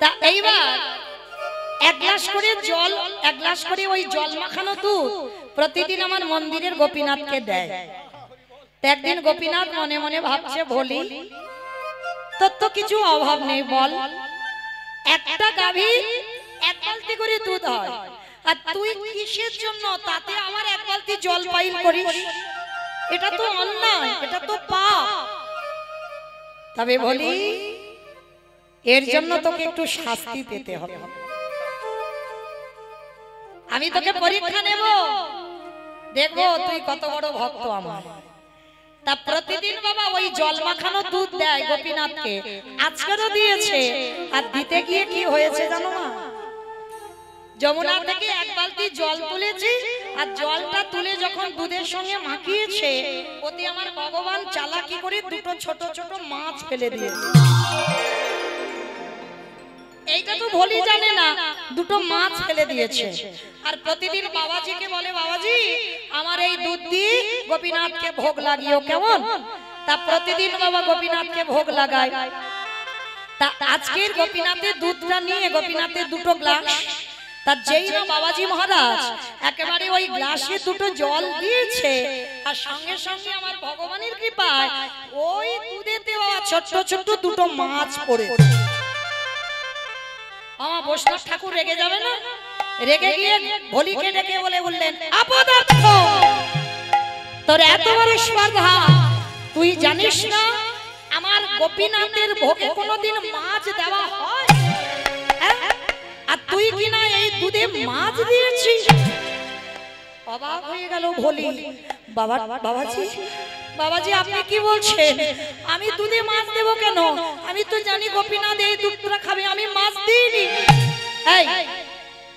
তা এইবার এক গ্লাস করে জল, এক গ্লাস করে ওই জল মাখানো দুধ প্রতিদিন আমার মন্দিরের গোপীনাথকে দেয়। একদিন গোপীনাথ মনে মনে ভাবছে, বলি তোর তো কিছু অভাব নেই, বল একটা গাভী এক বালতি করে দুধ হয়, আর তুই কিসের জন্য তাতে আমার এক বালতি জল পাইল করিস? এটা তো অন্যায়, এটা তো পাপ। তবে বলি এর জন্য তোকে একটু শাস্তি পেতে হবে। আমি তোকে পরীক্ষা নেব, দেখবো তুই কত বড় ভক্ত আমার। তা প্রতিদিন বাবা ওই জল মাখানো দুধ দেয় গোপীনাথকে, আজকেরও দিয়েছে। আর দিতে গিয়ে কি হয়েছে জানো মা? যমুনা থেকে এক বালতি জল তুলেছি, আর জলটা তুলে যখন দুধের সঙ্গে মাখিয়েছে, ওতে আমার ভগবান চালাকি করে দুটো ছোট ছোট মাছ ফেলে দিয়েছে। এইটা তো ভোলি জানে না, দুটো মাছ ফেলে দিয়েছে। আর প্রতিদিন বাবাজিকে বলে, বাবাজি আমার এই দুধ দিয়ে গোপীনাথকে ভোগ লাগিও, কেমন? তা প্রতিদিন বাবা গোপীনাথকে ভোগ লাগায়। তা আজকের গোপীনাথের দুধটা নিয়ে গোপীনাথের দুটো গ্লাস, তা যেই না বাবাজি মহারাজ একেবারে ওই গ্লাসে দুটো জল দিয়েছে, আর সঙ্গে সঙ্গে আমার ভগবানের কৃপায় ওই দুধেতে বাবা ছোট্ট ছোট্ট দুটো মাছ পড়েছে। আমার বৈষ্ণব ঠাকুর রেগে যাবে না? রেগে গিয়ে ভোলিকে ডেকে বললেন, আপদার্থ তোর এত বড় স্পর্ধা, তুই জানিস না আমার গোপীনাথের ভোগে কোনোদিন মাছ দেওয়া হয়? আর তুই কিনা এই দুধে মাছ দিয়েছিস। অবাক হয়ে গেল ভোলি। বাবাজি বাবাজি আপনি কি বলছেন? আমি দুধে মাছ দেবো কেন? আমি তো জানি গোপীনাথ এই দুধটা খাবে, আমি মাছ দিইনি। এই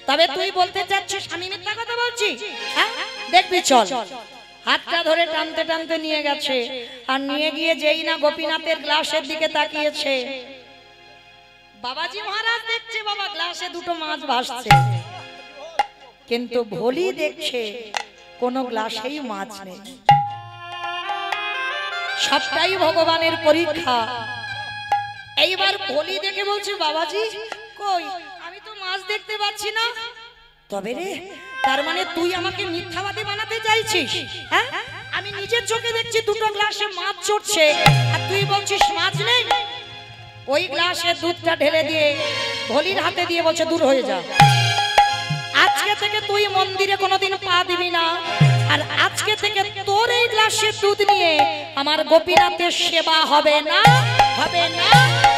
তবে তুই বলতে চাচ্ছিস আমি মিথ্যা কথা বলছি? হ্যাঁ দেখবি, চল। হাতটা ধরে টানতে টানতে নিয়ে গেছে, আর নিয়ে গিয়ে যেই না গোপীনাথের গ্লাসের দিকে তাকিয়েছে, বাবাজি মহারাজ দেখছে বাবা গ্লাসে দুটো মাছ ভাসছে, কিন্তু ভোলি দেখছে কোন গ্লাসেই মাছ নেই। সবটাই ভগবানের পরীক্ষা। এইবার ভোলি দেখে বলছে, বাবাজি কই, আমি তো মাছ দেখতে পাচ্ছি না। তবে রে, তার মানে তুই আমাকে মিথ্যাবাদী বানাতে চাইছিস? হ্যাঁ, আমি নিজের চোখে দেখছি দুটো গ্লাসে মাছ চড়ছে, আর তুই বলছিস মাছ নেই। ওই গ্লাসে দুধটা ঢেলে দিয়ে ভোলির হাতে দিয়ে বলছে, দূর হয়ে যা, আজকে থেকে তুই মন্দিরে কোনোদিন পা দিবি না, আর আজকে থেকে তোর এই গ্লাসের দুধ নিয়ে আমার গোপীনাথের সেবা হবে না, হবে না,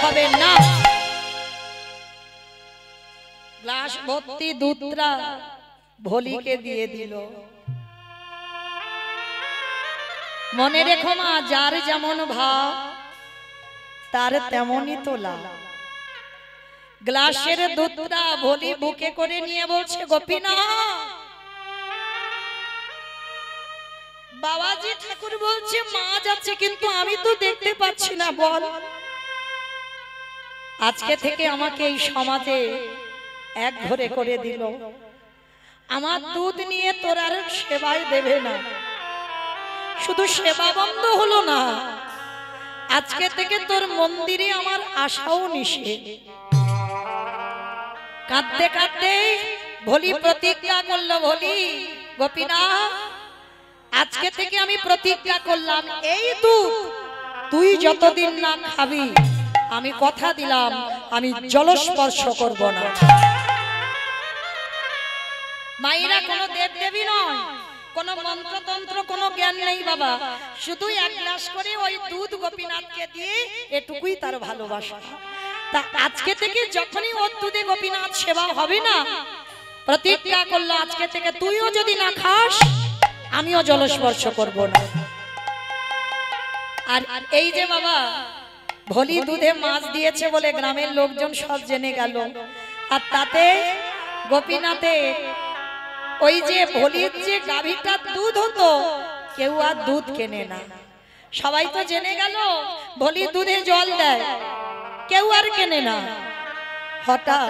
হবে না। গ্লাস ভর্তি দুধটা ভোলিকে দিয়ে দিল। মনে রেখো মা, যার যেমন ভাব তার তেমনই তোলা। গ্লাসের দুধটা ভোলি বুকে করে নিয়ে বলছে, গোপীনাথ। বাবাজি ঠাকুর বলছে মাছ আছে, কিন্তু আমি তো দেখতে পাচ্ছি না, বল। আজকে থেকে আমাকে এই সমাজে এক ঘরে করে দিল, আমার দুধ নিয়ে তোর আর সেবায় দেবে না। শুধু সেবা বন্ধ হলো না, আজকে থেকে তোর মন্দিরে আমার আশাও নিষেধ। কাঁদতে কাঁদতে ভোলি প্রতিজ্ঞা করলো, ভোলি গোপীনাথ আজকে থেকে আমি প্রতিজ্ঞা করলাম, এই দুধ তুই যতদিন না খাবি আমি কথা দিলাম আমি জলস্পর্শ করব না। মায়েরা কোনো দেবদেবী নয়, কোনো মন্ত্রতন্ত্র কোনো জ্ঞান নেই বাবা, শুধু এক গ্লাস করে ওই দুধ গোপীনাথকে দিয়ে এটুকুই তার ভালোবাসা। তা আজকে থেকে যখনই ওর দুধে গোপীনাথ সেবা হবে না, প্রতিজ্ঞা করলো আজকে থেকে তুইও যদি না খাস আমিও জলস্পর্শ করব না। আর এই যে বাবা ভোলি দুধে মাছ দিয়েছে বলে গ্রামের লোকজন সব জেনে গেল, আর তাতে গোপীনাথে ওই যে ভোলির যে গাভীটার দুধ হতো কেউ আর দুধ কেনে না। সবাই তো জেনে গেল ভোলি দুধে জল দেয়, কেউ আর কেনে না। হঠাৎ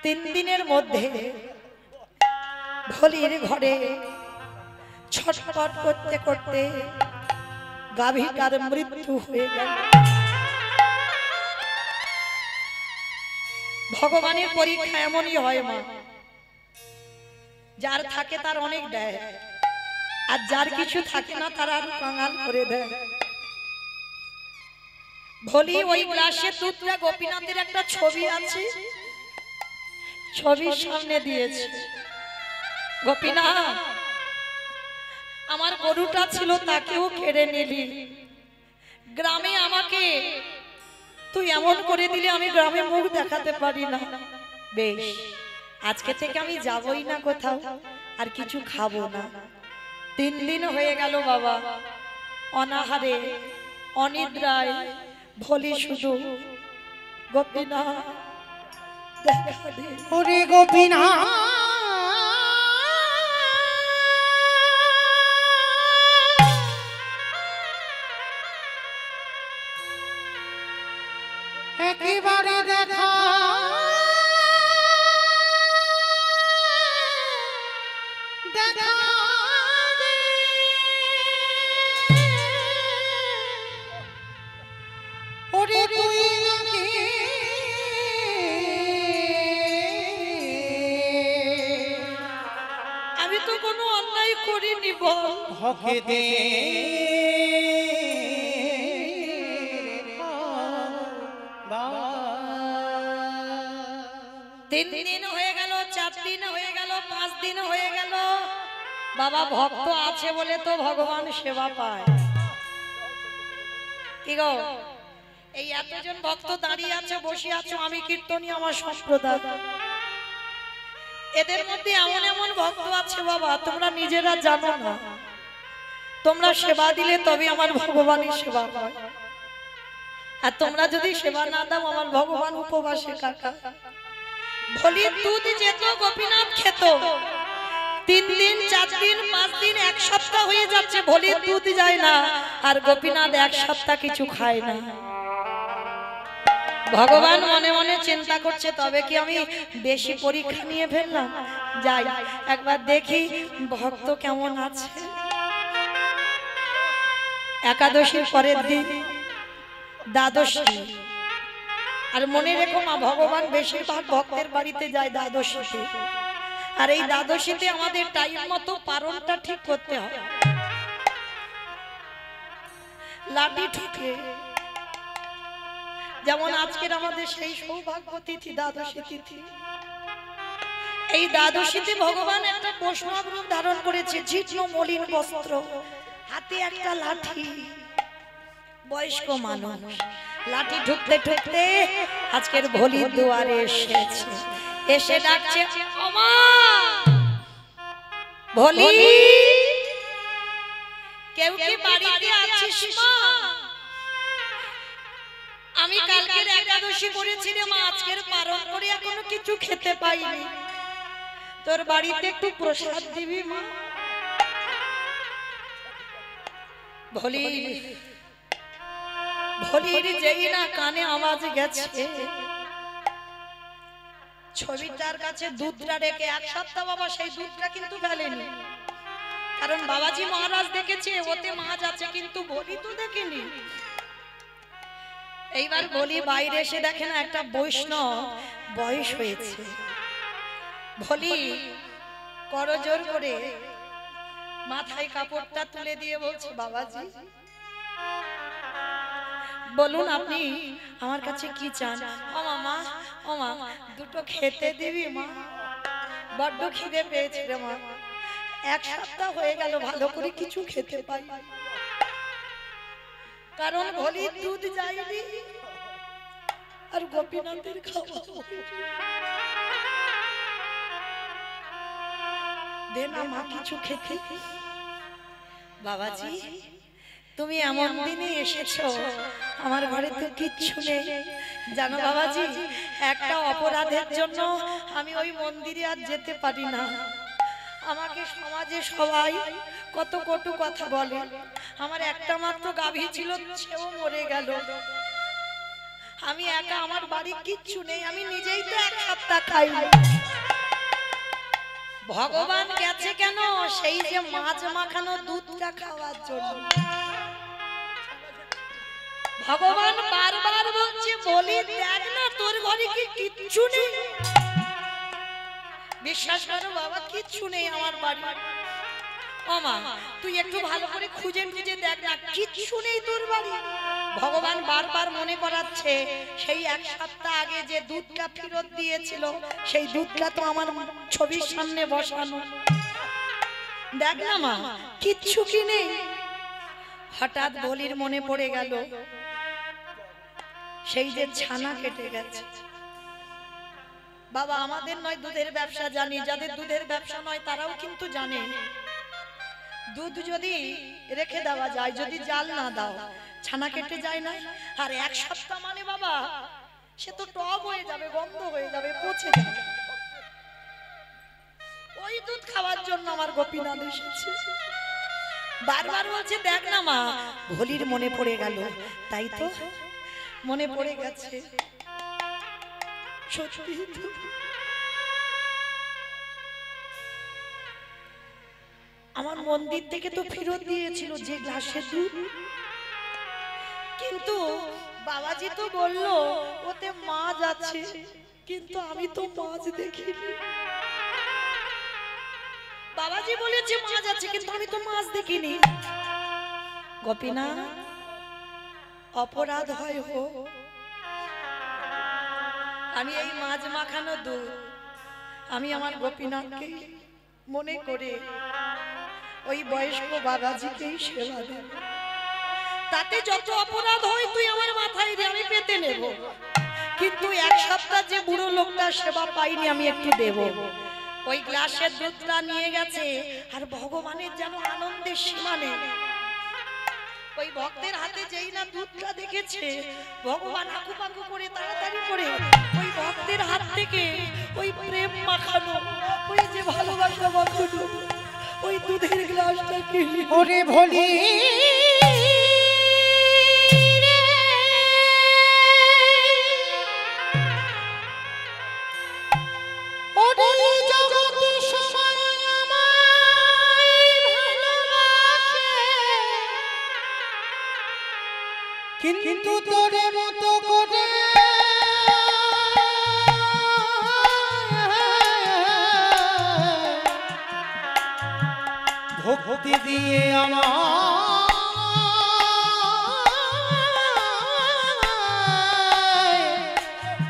3 দিনের মধ্যে ভোলির ঘরে ছটফট করতে করতে গাভীটার মৃত্যু হয়ে গেল। ভগবানের পরীক্ষা এমনই হয় মা, যার থাকে তার অনেক দেয়, আর যার কিছু থাকে না তার আর কাঙাল করে দেয়। ভোলি ওই গ্লাসে দুধটা গোপীনাথের একটা ছবি আছে, ছবির সামনে দিয়েছে, গোপীনাথ আমার গরুটা ছিল তাকেও কেড়ে নিলি, গ্রামে আমাকে তুই এমন করে দিলি আমি গ্রামে মুখ দেখাতে পারি না। বেশ, আজকে থেকে আমি যাবই না কোথাও, আর কিছু খাবো না। 3 দিন হয়ে গেল বাবা, অনাহারে অনিদ্রায় ভোলি শুধু গোপীনাথ দেখা দে, ওরে গোপীনাথ একেবারে দেখা দেখা দে। ওরে তুই নাকি আমি তো কোনো অন্যায় করিনি বল, হকে দে 3 দিন হয়ে গেল, 4 দিন হয়ে গেল, 5 দিন হয়ে গেল, বাবা ভক্ত আছে বলে তো ভগবান সেবা পায়। কি গো, এই এতজন ভক্ত দাঁড়িয়ে আছে, বসে আছো, আমি কীর্তনী আমার সম্প্রদায়, এদের মধ্যে এমন এমন ভক্ত আছে বাবা তোমরা নিজেরা জানো না, তোমরা সেবা দিলে তবে আমার ভগবানের সেবা হয়, আর তোমরা যদি সেবা না দাও আমার ভগবান উপবাসে কাটা। ভোলি দুধ যেত গোপীনাথ খেত, 3 দিন 4 দিন 5 দিন 1 সপ্তাহ হয়ে যাচ্ছে, ভোলি দুধ যায় না, আর গোপীনাথ 1 সপ্তাহ কিছু খায় না। ভগবান মনে মনে চিন্তা করছে তবে কি আমি বেশি পরীক্ষা নিয়ে ফেললাম, যাই একবার দেখি ভক্ত কেমন আছে। একাদশীর পরের দিন দ্বাদশী, আর মনে রেখো মা ভগবান বেশিরভাগ ভক্তের বাড়িতে যায় দ্বাদশীতে, আর এই দ্বাদশীতে আমাদের টাইম মতো পারণটা ঠিক করতে হয়। লাঠি ঠুকে যেমন আজকের আমাদের সেই সৌভাগ্য তিথি দ্বাদশী তিথি, এই দ্বাদশীতে ভগবান একটা বৈষ্ণব রূপ ধারণ করেছে, জীর্ণ মলিন বস্ত্র, হাতে একটা লাঠি, বয়স্ক মানুষ, লাঠি ঠুকতে ঠুকতে আজকের ভোলির দুয়ারে এসেছে, এসে ডাকছে ওমা ভোলি, কেউ কি বাড়িতে আছিস মা? আমি কালকের একাদশী করেছি রে মা, আজকের পারণ করে এখনো কিছু খেতে পাইনি, তোর বাড়িতে একটু প্রসাদ দিবি মা? ভোলির যেই না কানে আওয়াজ গেছে, ছবিটার কাছে দুধটা রেখে 1 সপ্তাহ বাবা সেই দুধটা কিন্তু ফেলেনি, কারণ বাবাজি মহারাজ দেখেছে ওতে মাছ আছে, কিন্তু ভোলি তো দেখেনি। এইবার ভোলি বাইরে এসে দেখে না একটা বৈষ্ণব বয়স হয়েছে, ভোলি করজোর করে মাথায় কাপড়টা তুলে দিয়ে বলছে বাবাজি বলুন আপনি আমার কাছে কি চান? ও মামা, ও মা দুটো খেতে দিবি মা, বড্ড খিদে পেয়েছে রে মা, 1 সপ্তাহ হয়ে গেল ভালো করে কিছু খেতে পাই, কারণ ভোলি দুধ যায়নি আর গোপীনাথের খাওয়া দে না মা কিছু খেতে। বাবাজি তুমি এমন দিনে এসেছো, আমার ঘরে তো কিচ্ছু নেই, জানো বাবাজি একটা অপরাধের জন্য আমি ওই মন্দিরে আর যেতে পারি না, আমাকে সমাজে সবাই কত কটু কথা বলে, আমার একটা মাত্র গাভী ছিল সেও মরে গেল, আমি একা, আমার বাড়ি কিচ্ছু নেই, আমি নিজেই তো 1 সপ্তাহ খাই। ভগবান গেছে কেন? সেই যে মাছ মাখানো দুধটা খাওয়ার জন্য। ভগবান বারবার বলছে বলি দেখ না তোর ঘরে কি কিচ্ছু কিচ্ছু নেই। বিশ্বাস করো বাবা, কিচ্ছু নেই আমার বাড়ি। ও মা, তুই একটু ভালো করে খুঁজে খুঁজে দেখ না, কিচ্ছু নেই তোর বাড়ি। ভগবান বারবার মনে করাচ্ছে, সেই এক সপ্তাহ আগে যে দুধটা ফেরত দিয়েছিল, সেই দুধটা তো আমার ছবির সামনে বসানো। দেখ না মা, কিচ্ছু কি নেই। হঠাৎ বলির মনে পড়ে গেল, সেই যে ছানা কেটে গেছে। বাবা, আমাদের নয় দুধের ব্যবসা জানি, যাদের দুধের ব্যবসা নয় তারাও কিন্তু জানে, দুধ যদি রেখে দেওয়া যায়, যদি জাল না দাও, ছানা কেটে যায় না। আর এক সপ্তাহ মানে বাবা, সে তো টক হয়ে যাবে, গন্ধ হয়ে যাবে, পচে যাবে। ওই দুধ খাওয়ার জন্য আমার গোপীনাথ এসেছে। বারবার বলছে দেখ না মা। ভোলির মনে পড়ে গেল, তাই তো মনে পড়ে গেছে। সত্যি তো আমার মন্দির থেকে তো ফেরত দিয়েছিল যে গ্লাসের দুধ, কিন্তু বাবাজি তো বলল ওতে মাছ আছে, কিন্তু আমি তো মাছ দেখিনি। বাবাজি বলেছে মাছ আছে, কিন্তু আমি তো মাছ দেখিনি। গোপীনাথ, অপরাধ হয় হো, আমি এই মাছ মাখানো দুধ আমি আমার গোপীনাথকে মনে করে ওই বয়স্ক বাবাজিকেই সেবা দেব। তাতে যত অপরাধ হয় তুই আমার মাথায় দে, আমি পেতে নেব। কিন্তু এক সপ্তাহ যে বুড়ো লোকটা সেবা পাইনি, আমি একটু দেব। ওই গ্লাসের দুধটা নিয়ে গেছে, আর ভগবানের যেন আনন্দের সীমা নেই। ওই ভক্তের হাতে যেই না দুধটা দেখেছে, ভগবান আকুপাকু করে তাড়াতাড়ি করে ওই ভক্তের হাত থেকে ওই প্রেম মাখানো, ওই যে ভালোবাসা মাখানো ওই দুধের গ্লাসটা কিনে ওরে ভোলি কিন্তু তোরে মতো করে ভক্তি দিয়ে আমার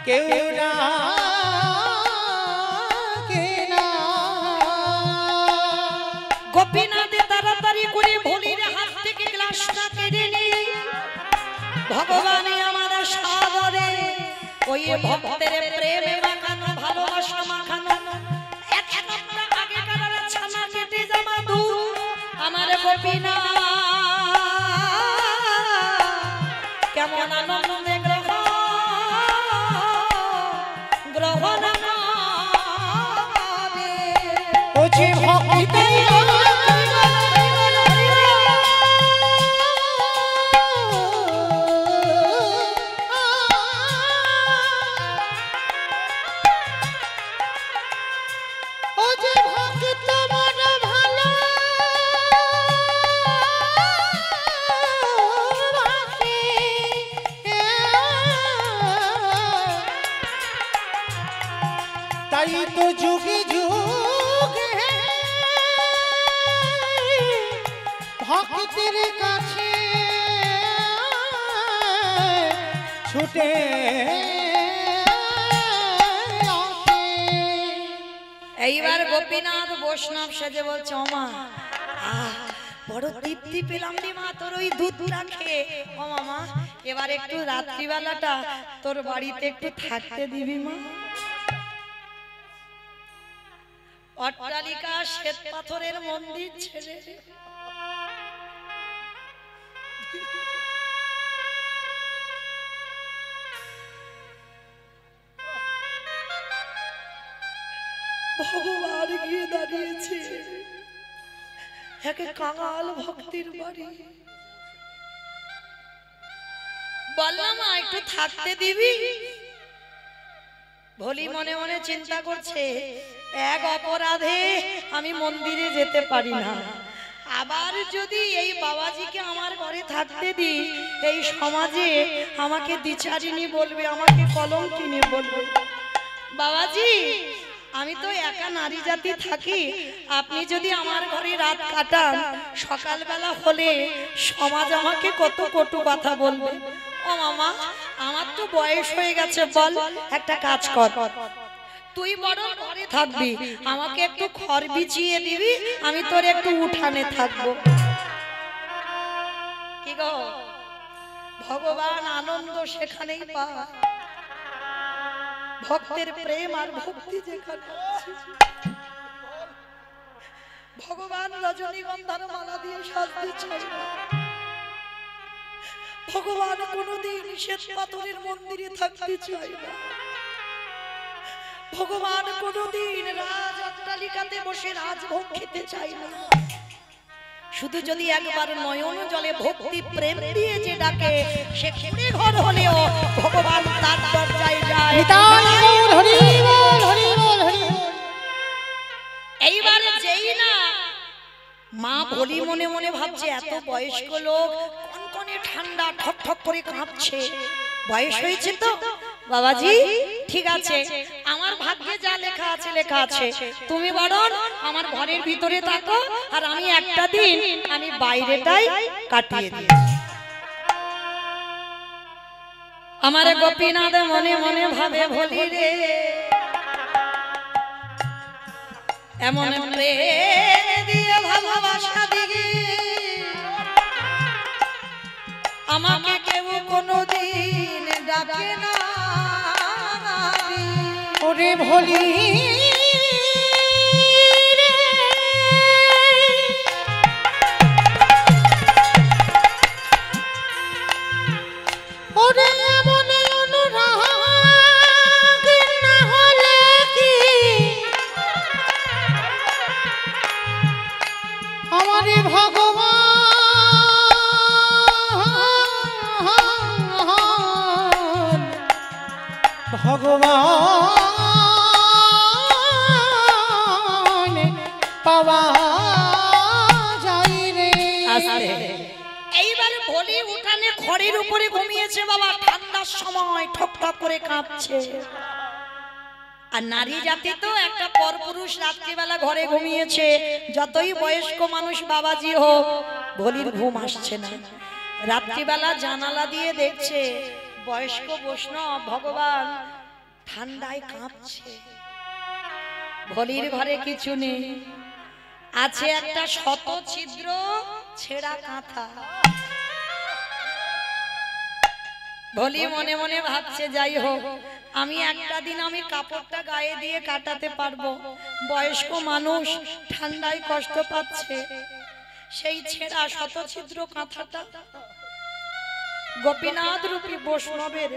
কেউ না গোপীনাথে তাড়াতাড়ি করে ভোলির হাত থেকে গ্লাসটা কেড়ে নিয়ে ভগবানে আমার সাদরে ওই ভক্তের প্রেমে মাখানো ভালোবাসা মাখানো এক সপ্তাহ আগে কারা ছানা কেটে যাওয়া দুধ আমার গোপীনাথ কেমন আনন্দে গ্রহণ করে। ও যে ভক্তি তাই তো যুগে যুগে ভক্তের কাছে ছুটে এইবার গোপীনাথ বৈষ্ণব সেজে বলছে ওমা বড় তৃপ্তি পেলাম রে মা তোর ওই দুধটা খেয়ে। ও মামা, এবার একটু রাত্রিবেলাটা তোর বাড়িতে একটু থাকতে দিবি মা। অট্টালিকা শ্বেত পাথরের মন্দির ছেড়ে ভগবান গিয়ে দাঁড়িয়েছে একে কাঙাল ভক্তির বাড়ি। বললাম একটু থাকতে দিবি। ভোলি মনে মনে চিন্তা করছে এক অপরাধে আমি মন্দিরে যেতে পারি না, আবার যদি এই বাবাজিকে আমার ঘরে থাকতে দিই এই সমাজে আমাকে দ্বিচারিণী বলবে, আমাকে কলঙ্কিনী বলবে। বাবাজি আমি তো একা নারী জাতি থাকি, আপনি যদি আমার ঘরে রাত কাটান সকালবেলা হলে সমাজ আমাকে কত কটু কথা বলবে। ও মামা আমার তো বয়স হয়ে গেছে, বল একটা কাজ কর, তুই বড় ঘরে থাকবি, আমাকে একটু খড় বিছিয়ে দিবি, আমি তোর একটু উঠানে থাকবো। কি গো, ভগবান আনন্দ সেখানেই পায়, ভক্তের প্রেম আর ভক্তি যেখানে আছে। ভগবান রজনীগন্ধার মালা দিয়ে সাজতে চায় না, ভগবান কোনদিন শ্বেত পাথরের মন্দিরে থাকতে চায় না, ভগবান কোনদিন রাজ অট্টালিকাতে বসে রাজভোগ খেতে চায় না। শুধু যদি একবার নয়ন জলে ভক্তি প্রেম দিয়ে যে ডাকে, সে কুড়ে ঘর হলেও ভগবান তার দরজায় যায়। এইবার যেই না মা ভোলি মনে মনে ভাবছে এত বয়স্ক লোক কনকনে ঠান্ডা ঠক ঠক করে কাঁপছে, বয়স হয়েছে তো বাবাজি, ঠিক আছে আমার ভাগ্যে যা লেখা আছে লেখা আছে, তুমি বরং আমার ঘরের ভিতরে থাকো, আর আমি একটা দিন আমি বাইরেটাই কাটিয়ে দিই। আমার গোপীনাথ মনে মনে ভাবে ভোলি রে, এমন প্রেম দিয়ে ভালোবাসা দিবি আমাকে কেউ কোনোদিন ডাকে না। ওরে ভোলি ওরে এমন অনুরাগ না হলে কি আমার ভগবান ভগবান পাওয়া যায় রে। এইবার ভোলি উঠানে খড়ের উপরে ঘুমিয়েছে বাবা, ঠান্ডার সময় ঠক ঠক করে কাঁপছে। আর নারী জাতি তো একটা পরপুরুষ রাত্রিবেলা ঘরে ঘুমিয়েছে, যতই বয়স্ক মানুষ বাবাজি হোক ভোলির ঘুম আসছে না। রাত্রিবেলা জানালা দিয়ে দেখছে বয়স্ক বৈষ্ণব ভগবান ঠান্ডায় কাঁপছে। ভোলির ঘরে কিছু নেই, আছে একটা শত ছিদ্র ছেঁড়া কাঁথা। ভোলি মনে মনে ভাবছে যাই হোক আমি একটা দিন আমি কাপড়টা গায়ে দিয়ে কাটাতে পারবো, বয়স্ক মানুষ ঠান্ডায় কষ্ট পাচ্ছে। সেই ছেঁড়া শত ছিদ্র কাঁথাটা গোপীনাথ রূপী বৈষ্ণবের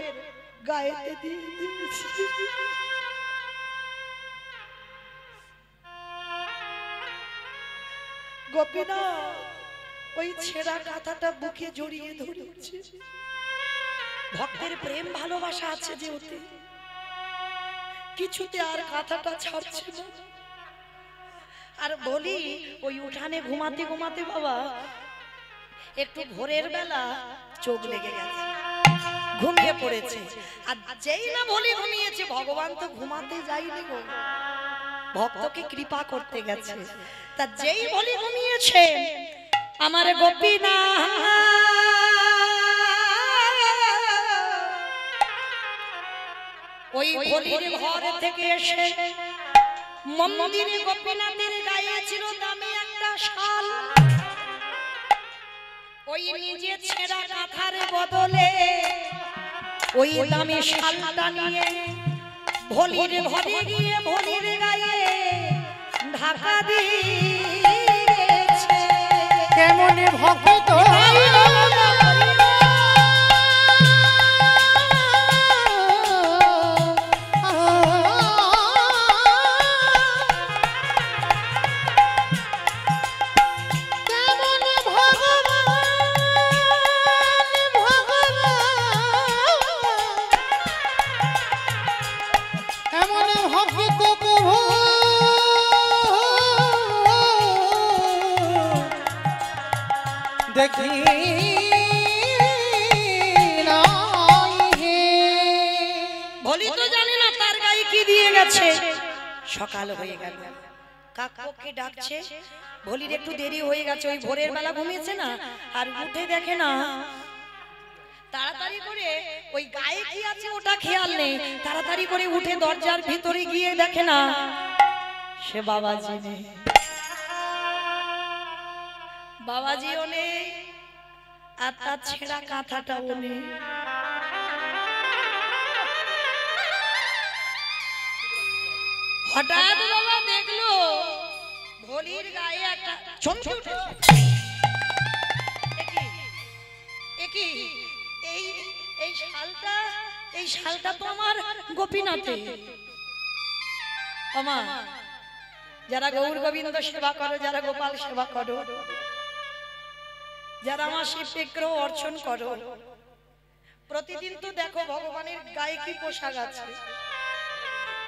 গায়েতে দিয়ে দিয়েছি। গোপীনাথ ওই ছেঁড়া কাঁথাটা বুকে জড়িয়ে ধরেছে। ভক্তের প্রেম ভালোবাসা আছে যে ওতে, কিছুতে আর কাঁথাটা ছাড়ছে না। আর বলি ওই উঠানে ঘুমাতে ঘুমাতে বাবা একটু ভোরের বেলা চোখ লেগে গেছে, ঘুমিয়ে পড়েছে। আর যেই না বলি ঘুমিয়েছে, ভগবান তো ঘুমাতে যায়নি গো, ভক্তকে কৃপা করতে গেছে। তা যেই বলি ঘুমিয়েছে আমার গোপীনাথ ওই ভোলির ঘর থেকে এসে মন্দিরে গোপীনাথের গায়ে ছিল দামি একটা শাল, ওই নিজে ছেঁড়া কাঁথার বদলে ওই দামি শালটা নিয়ে ভোলির ঘরে গিয়ে ভোলির গায়ে ঢাকা দিয়েছে। কেমন ভক্ত দেখি ভোলি তো জানে না তার গায়ে কি দিয়ে গেছে। সকাল হয়ে গেল, কাককে ডাকছে, ভলির একটু দেরি হয়ে গেছে, ওই ভোরের বেলা ঘুমিয়েছে না, আর উঠে দেখে না, তাড়াতাড়ি করে ওই গায়ে কি আছে ওটা খেয়াল নেই, তাড়াতাড়ি করে উঠে দরজার ভিতরে গিয়ে দেখে না সে বাবাজি নেই, বাবাজিও নেই, আর তার ছেঁড়া কাঁথাটাও নেই। হঠাৎ বাবা দেখলো ভলির গায়ে একটা চমকে উঠেছে। এই শালটা তো আমার গোপীনাথে। আমা যারা গৌর গোবিন্দ সেবা করো, যারা গোপাল সেবা করো, যারা আমার শিব বিগ্রহ অর্চন করো, প্রতিদিন তো দেখো ভগবানের গায়ে কি পোশাক আছে।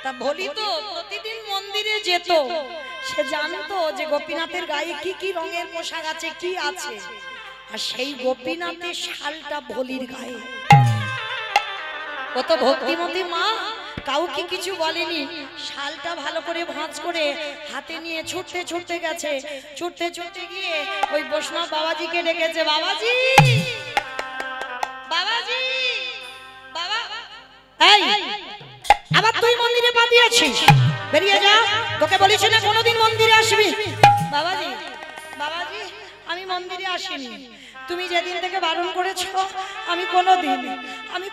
তা ভলি তো প্রতিদিন মন্দিরে যেত, সে জানতো যে গোপীনাথের গায়ে কি কি রঙের পোশাক আছে, কি আছে, আর সেই গোপীনাথের শালটা ভলির গায়ে। কত ভক্তিমতী মা, কাউকে কিছু বলেনি, শালটা ভালো করে ভাঁজ করে হাতে নিয়ে ছুটতে ছুটতে গেছে, ছুটতে ছুটতে গিয়ে ওই বৈষ্ণব বাবাজিকে ডেকেছে, বাবাজি, বাবাজি, বাবা, এই আবার তুই মন্দিরে পা দিয়েছিস, বেরিয়ে যা, তোকে বলেছি না কোনোদিন মন্দিরে আসবি। বাবাজি, বাবাজি, আমি মন্দিরে আসিনি, তুমি যেদিন থেকে বারণ করেছো আমি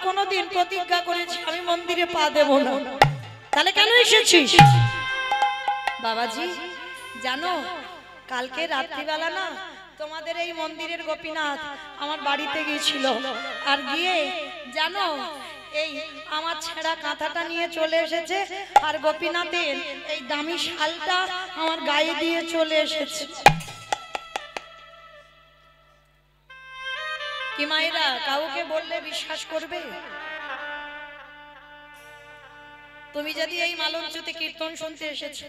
কোনোদিন প্রতিজ্ঞা করেছি আমি মন্দিরে পা দেব না। তাহলে কেন এসেছিস? বাবাজি জানো, কালকে রাত্রিবেলা না তোমাদের এই মন্দিরের গোপীনাথ আমার বাড়িতে গিয়েছিল, আর গিয়ে জানো এই আমার ছেঁড়া কাঁথাটা নিয়ে চলে এসেছে, আর গোপীনাথের এই দামি শালটা আমার গায়ে দিয়ে চলে এসেছে। কি মায়েরা, কাউকে বললে বিশ্বাস করবে? তুমি যদি এই মালঞ্চতে কীর্তন শুনতে এসেছো,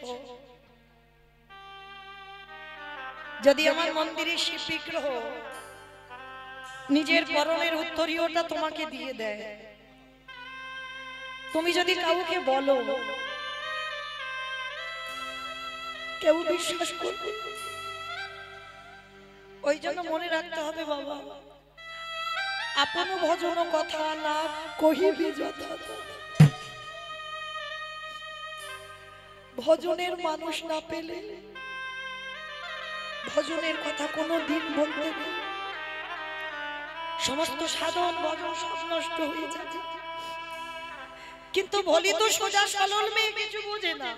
যদি আমার মন্দিরের শিব বিগ্রহ নিজের পরনের উত্তরীয়টা তোমাকে দিয়ে দেয়, তুমি যদি কাউকে বলো, কেউ বিশ্বাস করবে? ওই জন্য মনে রাখতে হবে বাবা, আপন ভজন কথা না কহিবি যথা, ভজনের মানুষ না পেলে ভজনের কথা কোনো দিন বলতে নেই, সমস্ত সাধন ভজন সব নষ্ট হয়ে যাবে। কিন্তু বলি তো সোজা সরল মেয়ে, কিছু বোঝে না,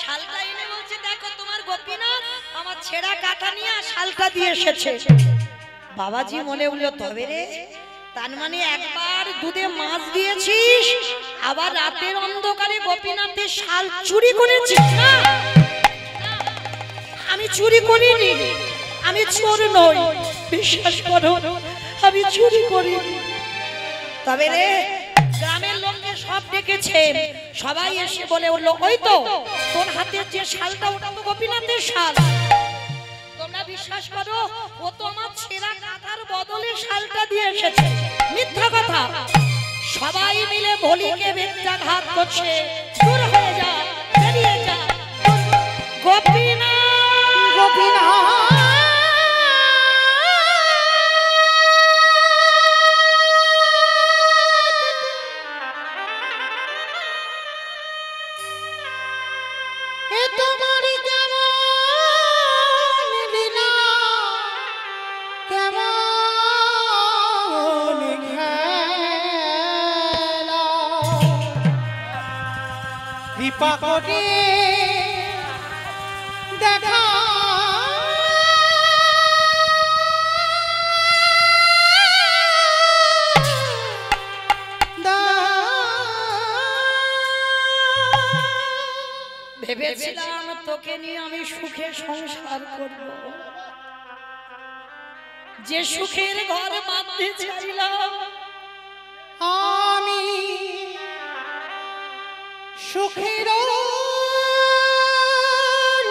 শালটা এনে বলছে দেখো তোমার গোপীনাথ আমার ছেঁড়া কাঁথা নিয়ে শালটা দিয়ে এসেছে। বাবাজি মনে হলো তবে রে, তার মানে একবার দুধে মাছ দিয়েছিস, আবার রাতের অন্ধকারে গোপীনাথের শাল চুরি করেছিস? না, আমি চুরি করিনি, আমি চোর নই, বিশ্বাস করো আমি চুরি করিনি। তবে রে গ্রামের লোককে সব ডেকেছে, সবাই এসে বলে উঠলো ওই তো তোর হাতের যে শালটা ওটা তো গোপীনাথের শাল। তোমরা বিশ্বাস করো, ও তো আমার ছেঁড়া কাঁথার বদলে শালটা দিয়ে এসেছে। মিথ্যা কথা। সবাই মিলে ভলিকে বেত্রাঘাত করছে, দূর হয়ে যা, বেরিয়ে যা। গোপীনাথ, গোপীনাথ কৃপা করে দেখা ভেবেছিলাম তোকে নিয়ে আমি সুখে সংসার করব, যে সুখের ঘর বাঁধতে চাইলাম আমি সুখের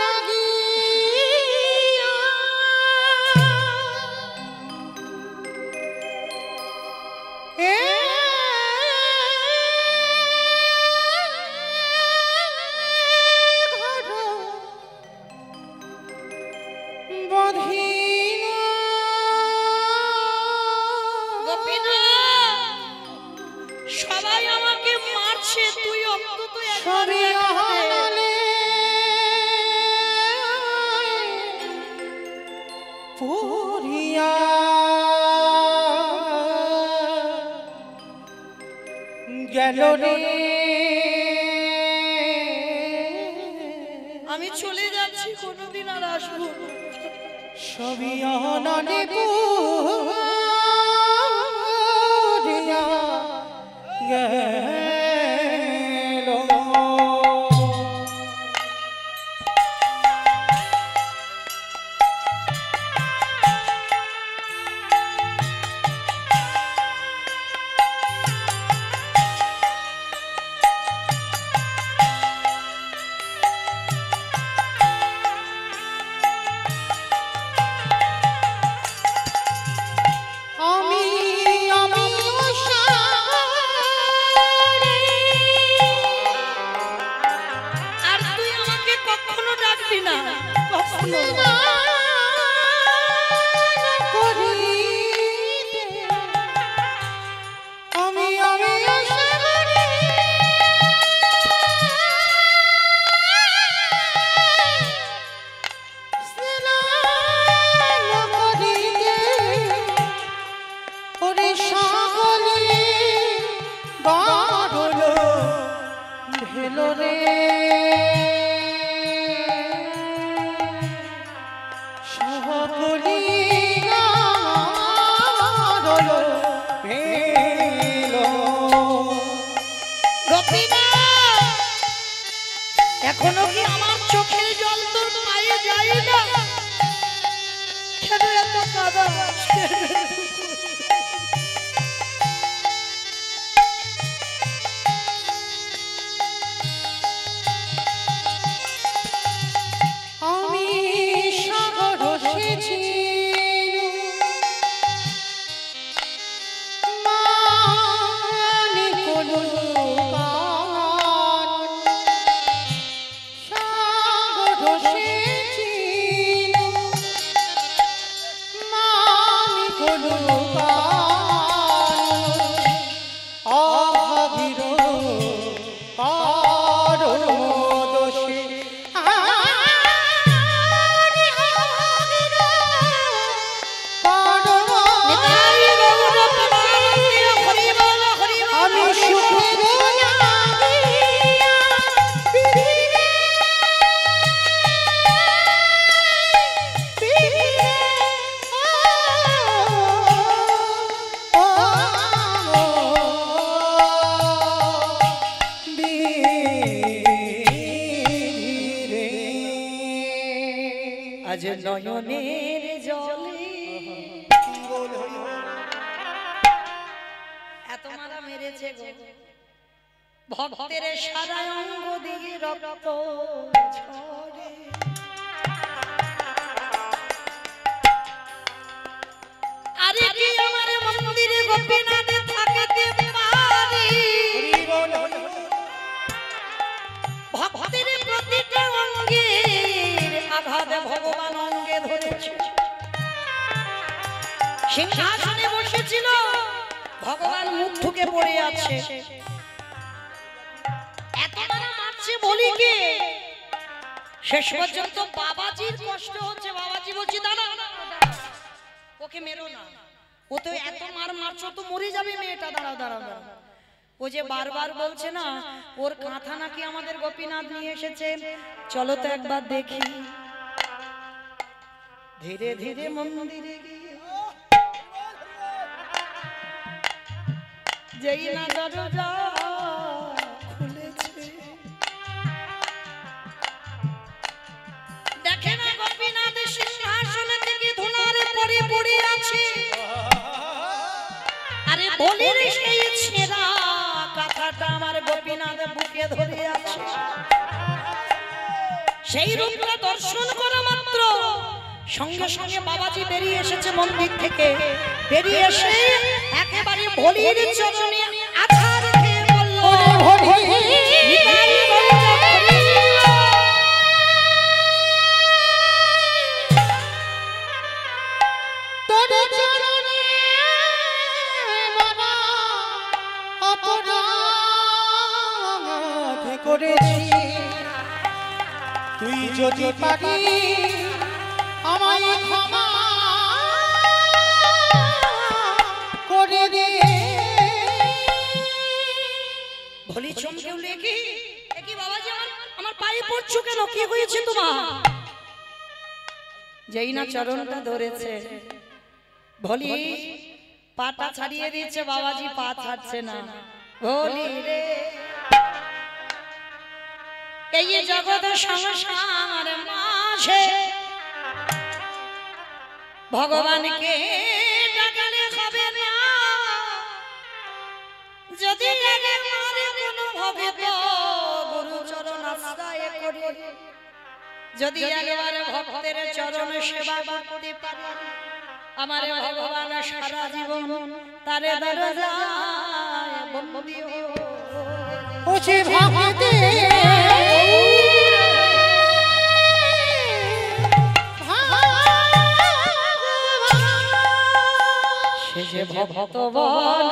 লাগিয়া সবাই আমাকে মারছে, তুই অন্তত সবই অহনালে পুরিয়া গেল রে। আমি চলে যাচ্ছি, কোনোদিন আর আসবো না। সবই অহনালে পুরিয়া গেল। এখনো কি আমার চোখের জল তোর পায়ে যায় না? কেন এত কাঁদা? আমি সাগর সেছি মানে কোনো সাগর সেছি মানে কোনো অভাগীর কারণ দোষে আমি সুখের আজ নয়নের জলে এত মারা মেরেছে গো, ভক্তের সারা অঙ্গ দিয়ে রক্ত ঝরে। আরে কি আমার মন্দিরে গোপীনাথ থাকতে পারি? ভক্তের প্রতিটা অঙ্গের আঘাত ভগবান অঙ্গে ধরেছে। সিংহাসনে বসেছিল, ভগবান মুখ ঠুকে পড়ে আছে। এত মারা মারছে বলিকে, শেষ পর্যন্ত বাবাজির কষ্ট হচ্ছে। বাবাজি বলছি দাঁড়া, ওকে মেরো না, ও তো এত মার মারছো তো মরে যাবে মেয়েটা, দাঁড়াও দাঁড়াও দাঁড়াও। ও যে বারবার বলছে না ওর কাঁথা নাকি আমাদের গোপীনাথ নিয়ে এসেছে, চলো তো একবার দেখি। ধীরে ধীরে মন্দিরে গিয়ে যেই না দরজা খুলেছে, দেখে না গোপীনাথ সিংহাসনে থেকে ধুলারে পড়ে পড়ে আছে। আরে বলির সেই ছেঁড়া কাঁথাটা আমার গোপীনাথ বুকে ধরে আছে। সেই রূপটা দর্শন করা মাত্র সঙ্গে সঙ্গে বাবাজি বেরিয়ে এসেছে মন্দির থেকে। বেরিয়ে এসে একেবারে ভলির চরণে আছাড় খেয়ে বলল, তোর চরণে বাবা অপরাধ করেছি, তুই যদি পারি আমায় ক্ষমা করে দে। ভোলি চমকে উঠে কি কি বাবাজি আমার পায়ে পড়ছো কেন? কি হয়েছে তোমার? যেই না চরণটা ধরেছে ভোলি পাটা ছাড়িয়ে দিয়েছে, বাবাজি পা ছাড়ছে না। ভোলি রে এই জগৎ সংসার মাঝে ভগবানকে ডাকলে হবে না, যদি একবারে কোনো ভক্ত গুরু চরণ আশ্রয় করে, যদি একবারে ভক্তের চরণ সেবা করতে পারে, আমার ভগবান সারা জীবন তারে দরজায় বন্দী ও যে ভক্তে সে যে ভক্ত বল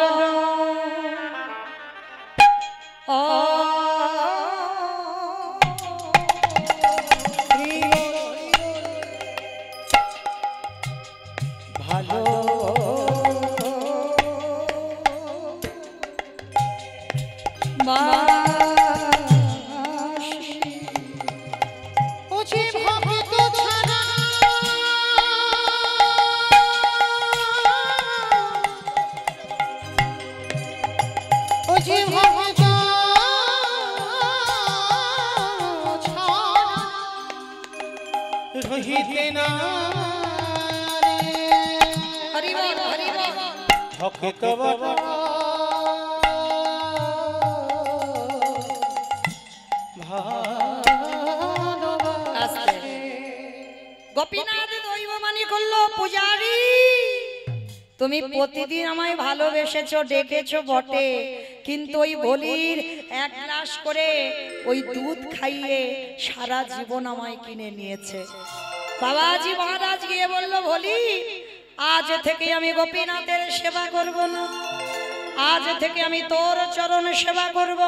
ভালো ও যে ভক্ত ছাড়া ও যে ভক্ত ছাড়া রহিতে না হরি বল হরি বল ভক্ত বাবা গোপীনাথ দৈবমানি করলো, পূজারি তুমি প্রতিদিন আমায় ভালোবেসেছো, ডেকেছো বটে, কিন্তু ওই ভোলির এক গ্লাস করে ওই দুধ খাইয়ে সারা জীবন আমায় কিনে নিয়েছে। বাবাজি মহারাজ গিয়ে বলল, ভোলি আজ থেকে আমি গোপীনাথের সেবা করব না, আজ থেকে আমি তোর চরণ সেবা করব।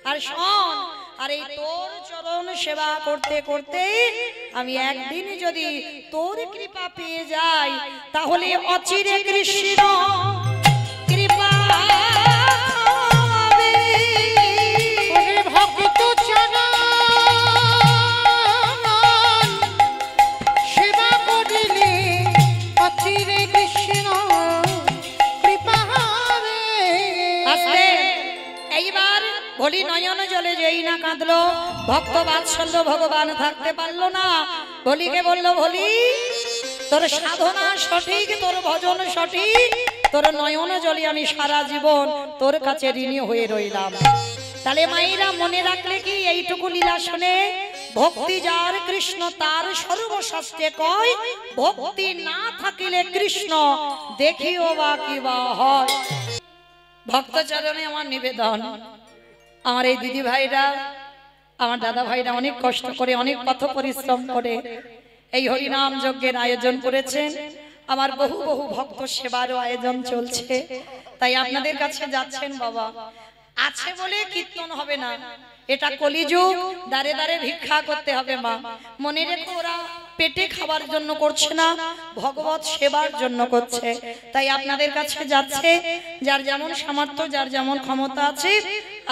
আর শোন, আর এই তোর চরণ সেবা করতে করতে আমি একদিন যদি তোর কৃপা পেয়ে যাই, তাহলে অচিরে কৃষ্ণ কৃপা হবে। ভক্ত ছাড়া সেবা করিলে অচিরে কৃষ্ণ কৃপা হবে। আস্তে এইবার ভোলি নয়ন জলে যেই না কাঁদলো, ভক্ত বাৎসল্য ভগবান থাকতে পারলো না। ভোলিকে বললো, ভোলি তোর সাধনা সঠিক, তোর ভজন সঠিক, তোর নয়ন জলে আমি সারা জীবন তোর কাছে ঋণী হয়ে রইলাম। তাহলে মায়েরা মনে রাখলে কি এইটুকু লীলা শুনে, ভক্তি যার কৃষ্ণ তার সর্বশাস্ত্রে কয়, ভক্তি না থাকিলে কৃষ্ণ দেখিও বা কিবা হয়। ভক্ত চরণে আমার নিবেদন, আমার এই দিদি ভাইরা আমার দাদা ভাইরা অনেক কষ্ট করে অনেক পথ পরিশ্রম করে এই হরিনাম যজ্ঞের আয়োজন করেছেন। আমার বহু বহু ভক্ত সেবারও আয়োজন চলছে, তাই আপনাদের কাছে যাচ্ছেন। বাবা আছে বলে কীর্তন হবে না, এটা কলিযুগ, দাঁড়ে দাঁড়ে ভিক্ষা করতে হবে। মা মনে রেখো, ওরা পেটে খাবার জন্য করছে না, ভগবত সেবার জন্য করছে। তাই আপনাদের কাছে যাচ্ছে, যার যেমন সামর্থ্য, যার যেমন ক্ষমতা আছে,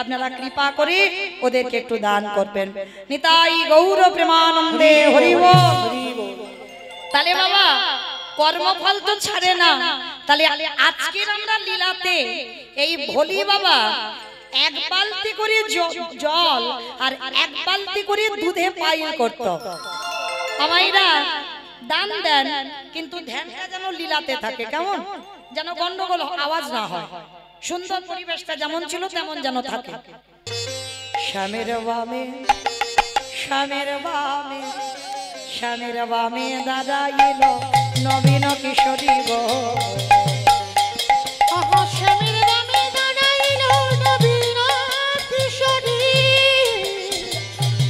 আপনারা কৃপা করে ওদেরকে একটু দান করবেন। নিতাই গৌর প্রেমানন্দে হরি বল। তাহলে বাবা কর্মফল তো ছাড়ে না, তাহলে আজকের আমরা লীলাতে এই ভোলি বাবা এক বালতি করে জল আর এক বালতি করে দুধে পাইল করত। আমাইরা দান দেন, কিন্তু ধ্যানটা যেন লীলাতে থাকে, কেমন যেন গন্ডগোল আওয়াজ না হয়, সুন্দর পরিবেশটা যেমন ছিল তেমন যেন থাকে। শ্যামের বামে শ্যামের বামে শ্যামের বামে দাদা এলো নবীন কিশোরী গো। শ্যামের বামে দাদা এলো নবীন কিশোরী,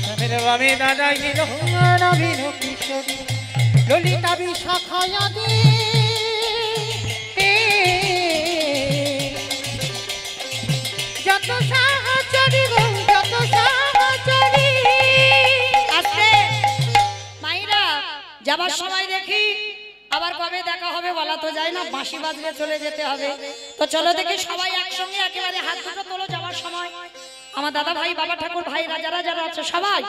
শ্যামের বামে দাদা এলো নবীন কিশোরী, ললিতা বিশাখায়াদি যত সাহায্য গো, যত যাবার সময় দেখি আবার কবে দেখা হবে বলা তো যায় না, বাঁশি বাজলে চলে যেতে হবে। তো চলো দেখি সবাই একসঙ্গে একেবারে হাত দুটো তোলো যাওয়ার সময়। আমার দাদা ভাই, বাবা ঠাকুর ভাই, রাজারা যারা আছে সবাই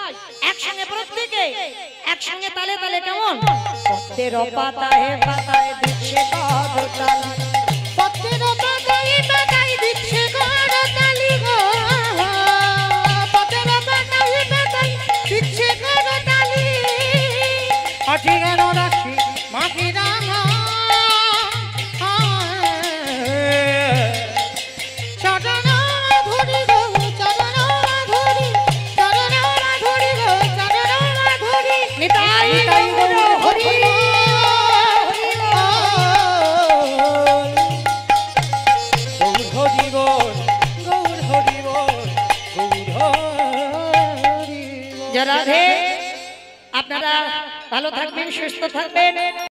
একসঙ্গে, প্রত্যেকে একসঙ্গে তালে তালে। কেমন? পদ্মের পাতায় পাতায় দিচ্ছে করতালি, পদ্মের পাতায় পাতায় দিচ্ছে করতালি গো, পদ্মের পাতায় পাতায় দিচ্ছে করতালি। অঠিগের রাশি মাটি রাঙা, চরণ ধরি গো, চরণ ধরি, চরণ ধরি গো, চরণ ধরি। নিতাই গৌর হরি গৌর হরি বল, গৌর হরি বল, গৌর হরি বল। রাধে। আপনারা ভালো থাকবেন, সুস্থ থাকবেন।